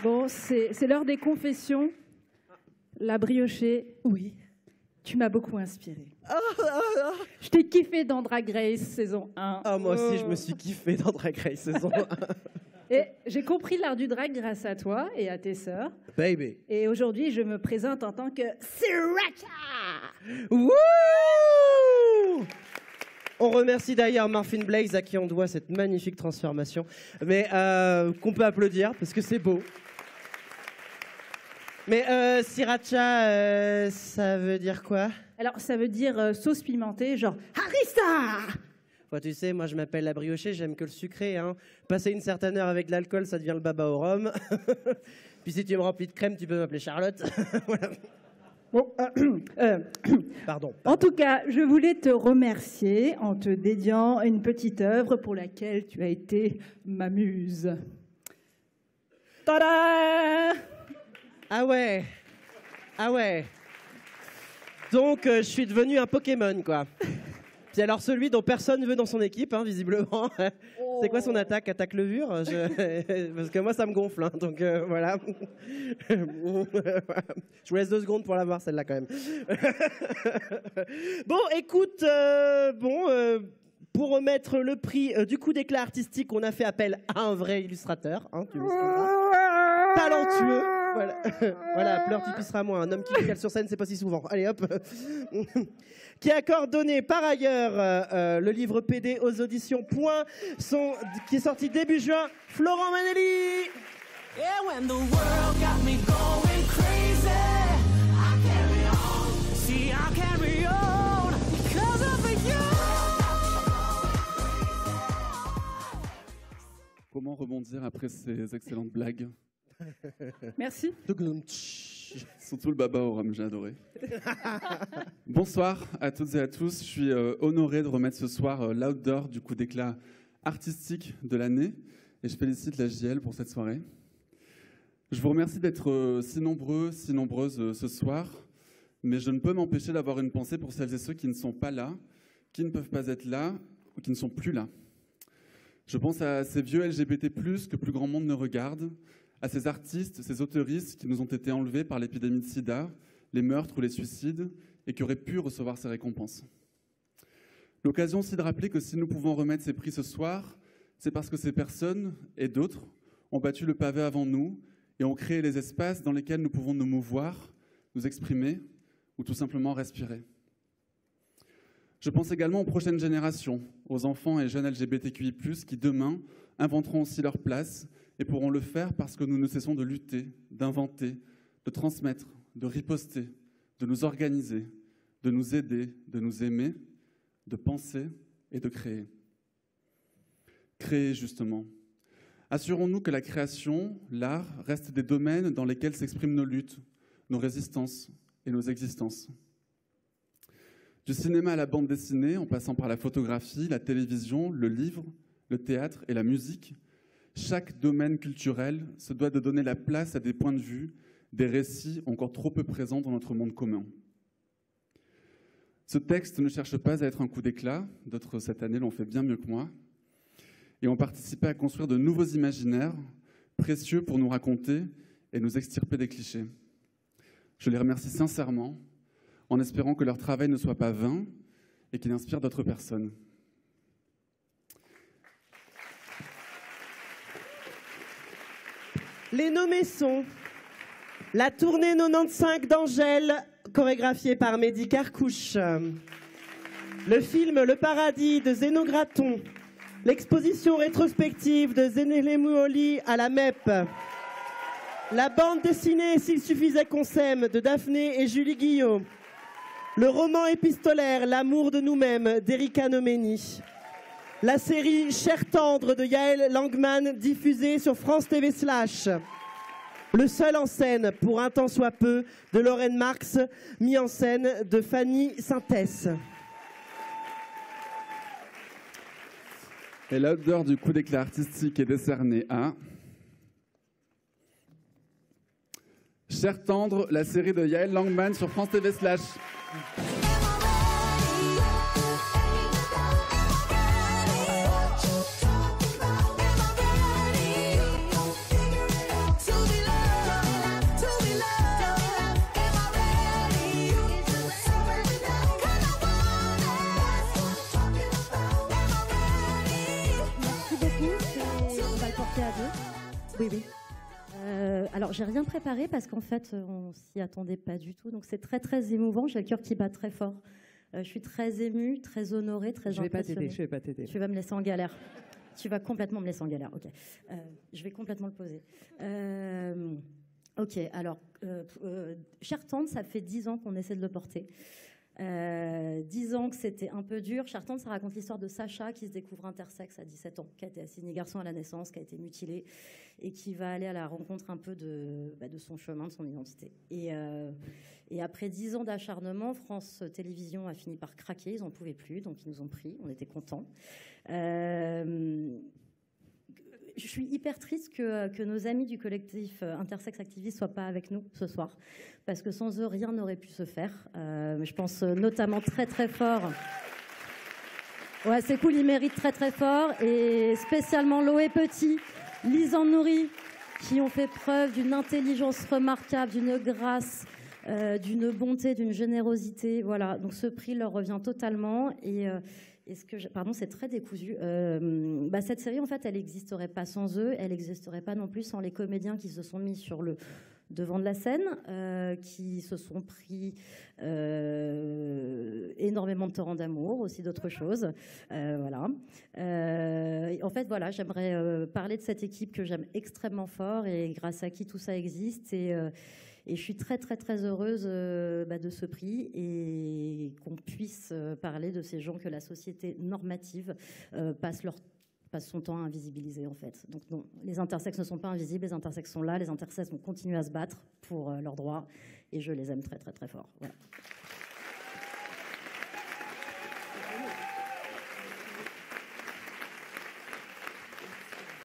Bon, c'est l'heure des confessions. La briochée, Oui. tu m'as beaucoup inspirée. Je t'ai kiffé dans Drag Race saison 1. Ah, moi aussi, je me suis kiffé dans Drag Race saison 1. Et j'ai compris l'art du drag grâce à toi et à tes sœurs. Baby. Et aujourd'hui, je me présente en tant que Sriracha. Wouh! On remercie d'ailleurs Marvin Blaze à qui on doit cette magnifique transformation. Mais qu'on peut applaudir parce que c'est beau. Mais Sriracha, ça veut dire quoi? Alors, ça veut dire sauce pimentée, genre harissa. Bah, tu sais, moi je m'appelle la briochée, j'aime que le sucré. Hein. Passer une certaine heure avec de l'alcool, ça devient le baba au rhum. Puis si tu me remplis de crème, tu peux m'appeler Charlotte. Voilà. Bon, Pardon. en tout cas, je voulais te remercier en te dédiant une petite œuvre pour laquelle tu as été ma muse. Tada! Ah ouais. Ah ouais. Donc je suis devenu un Pokémon, quoi. Puis alors celui dont personne ne veut dans son équipe, hein, visiblement. C'est quoi son attaque? Attaque levure? Parce que moi, ça me gonfle. Hein, donc voilà. Je vous laisse 2 secondes pour la voir, celle-là, quand même. Bon, écoute, pour remettre le prix du coup d'éclat artistique, on a fait appel à un vrai illustrateur. Hein, tu talentueux. Voilà, voilà, pleure, tu pisseras moins. Un homme qui décale sur scène, c'est pas si souvent. Allez, hop. Qui a coordonné par ailleurs le livre PD aux auditions Point, qui est sorti début juin, Florent Manelli. Yeah, when the world got me going crazy, I carry on. See, I carry on because of you. Comment rebondir après ces excellentes blagues? Merci. Surtout le baba au rhum, j'ai adoré. Bonsoir à toutes et à tous. Je suis honoré de remettre ce soir l'outdoor du coup d'éclat artistique de l'année. Et je félicite la JL pour cette soirée. Je vous remercie d'être si nombreux, si nombreuses ce soir. Mais je ne peux m'empêcher d'avoir une pensée pour celles et ceux qui ne sont pas là, qui ne peuvent pas être là ou qui ne sont plus là. Je pense à ces vieux LGBT+, que plus grand monde ne regarde, à ces artistes, ces auteuristes qui nous ont été enlevés par l'épidémie de sida, les meurtres ou les suicides, et qui auraient pu recevoir ces récompenses. L'occasion aussi de rappeler que si nous pouvons remettre ces prix ce soir, c'est parce que ces personnes, et d'autres, ont battu le pavé avant nous et ont créé les espaces dans lesquels nous pouvons nous mouvoir, nous exprimer ou tout simplement respirer. Je pense également aux prochaines générations, aux enfants et jeunes LGBTQI+, qui demain inventeront aussi leur place et pourront le faire parce que nous ne cessons de lutter, d'inventer, de transmettre, de riposter, de nous organiser, de nous aider, de nous aimer, de penser et de créer. Créer, justement. Assurons-nous que la création, l'art, restent des domaines dans lesquels s'expriment nos luttes, nos résistances et nos existences. Du cinéma à la bande dessinée, en passant par la photographie, la télévision, le livre, le théâtre et la musique, chaque domaine culturel se doit de donner la place à des points de vue, des récits encore trop peu présents dans notre monde commun. Ce texte ne cherche pas à être un coup d'éclat, d'autres cette année l'ont fait bien mieux que moi, et ont participé à construire de nouveaux imaginaires précieux pour nous raconter et nous extirper des clichés. Je les remercie sincèrement, en espérant que leur travail ne soit pas vain et qu'il inspire d'autres personnes. Les nommés sont la tournée 95 d'Angèle, chorégraphiée par Mehdi Carcouche. Le film Le Paradis de Zéno Graton. L'exposition rétrospective de Zénélé Mouoli à la MEP. La bande dessinée S'il suffisait qu'on s'aime de Daphné et Julie Guillot. Le roman épistolaire L'amour de nous-mêmes d'Erika Nomeni. La série Cher tendre de Yael Langman, diffusée sur France TV Slash. Le seul en scène, pour un temps soit peu, de Lorraine Marx, mis en scène de Fanny Sintès. Et l'odeur du coup d'éclat artistique est décerné à Cher tendre, la série de Yael Langman sur France TV Slash. To be loved. Alors, j'ai rien préparé parce qu'en fait, on s'y attendait pas du tout. Donc, c'est très, très émouvant. J'ai le cœur qui bat très fort. Je suis très émue, très honorée, très impressionnée. Je vais pas t'aider. Tu vas me laisser en galère. Tu vas complètement me laisser en galère. Ok. Je vais complètement le poser. Ok. Alors, Chère Tante, ça fait 10 ans qu'on essaie de le porter. 10 ans que c'était un peu dur. Chère Tante, ça raconte l'histoire de Sacha qui se découvre intersexe à 17 ans, qui a été assigné garçon à la naissance, qui a été mutilé et qui va aller à la rencontre un peu de son chemin, de son identité. Et après 10 ans d'acharnement, France Télévisions a fini par craquer, ils n'en pouvaient plus, donc ils nous ont pris, on était contents. Je suis hyper triste que nos amis du collectif Intersex Activiste soient pas avec nous ce soir, parce que sans eux, rien n'aurait pu se faire. Je pense notamment très très fort. Ouais, c'est cool, ils méritent très très fort, et spécialement Loé Petit, Lisanne Nourri, qui ont fait preuve d'une intelligence remarquable, d'une grâce, d'une bonté, d'une générosité. Voilà, donc ce prix leur revient totalement. Pardon, c'est très décousu. Cette série, en fait, elle n'existerait pas sans eux. Elle n'existerait pas non plus sans les comédiens qui se sont mis sur le devant de la scène, qui se sont pris énormément de torrents d'amour, aussi d'autres choses. Voilà. En fait, voilà, j'aimerais parler de cette équipe que j'aime extrêmement fort et grâce à qui tout ça existe. Et je suis très, très, très heureuse de ce prix et qu'on puisse parler de ces gens que la société normative passe son temps à invisibiliser, en fait. Donc non, les intersexes ne sont pas invisibles, les intersexes sont là, les intersexes vont continuer à se battre pour leurs droits et je les aime très, très, très fort. Voilà.